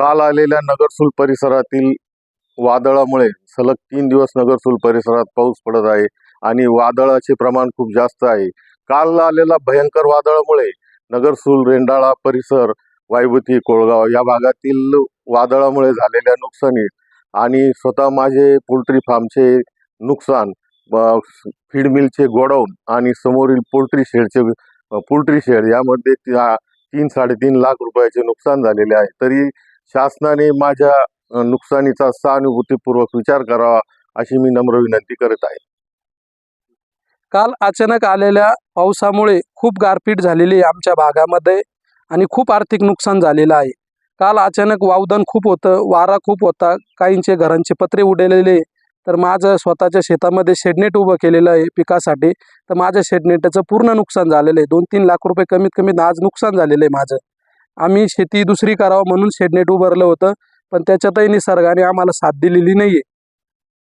काल आलेल्या नगरसूल परिसरातील वादळामुळे सलग 3 दिवस नगरसूल परिसरात पाऊस पडत आहे आणि वादळाचे प्रमाण खूप जास्त आहे. काल आलेला भयंकर वादळामुळे नगरसूल, रेंडाळा परिसर, वायवती, कोळगाव या भागातील वादळामुळे झालेल्या नुकसानी आणि स्वतः माझे पोल्ट्री फार्मचे नुकसान, फीड मिलचे गोडाऊन आणि समोरील पोल्ट्री शेड यामध्ये 3-3.5 लाख रुपयाचे नुकसान झालेले आहे. तरी शासनाने माझ्या नुकसानीचा सहानुभूतीपूर्वक विचार करावा अशी मी नम्र विनंती करत आहे. काल अचानक आलेल्या पावसामुळे खूप गारपीट झालेली आहे आमच्या भागामध्ये आणि खूप आर्थिक नुकसान झालेलं आहे. काल अचानक वावदन खूप होतं, वारा खूप होता, काहींचे घरांचे पत्रे उडलेले. तर माझं स्वतःच्या शेतामध्ये शेडनेट उभं केलेलं आहे पिकासाठी. तर माझ्या शेडनेटचं पूर्ण नुकसान झालेलं आहे. 2-3 लाख रुपये कमीत कमी आज नुकसान झालेलं आहे माझं. आम्ही शेती दुसरी करावं म्हणून शेडनेट उभारलं होतं, पण त्याच्यातही निसर्गाने आम्हाला साथ दिलेली नाही आहे.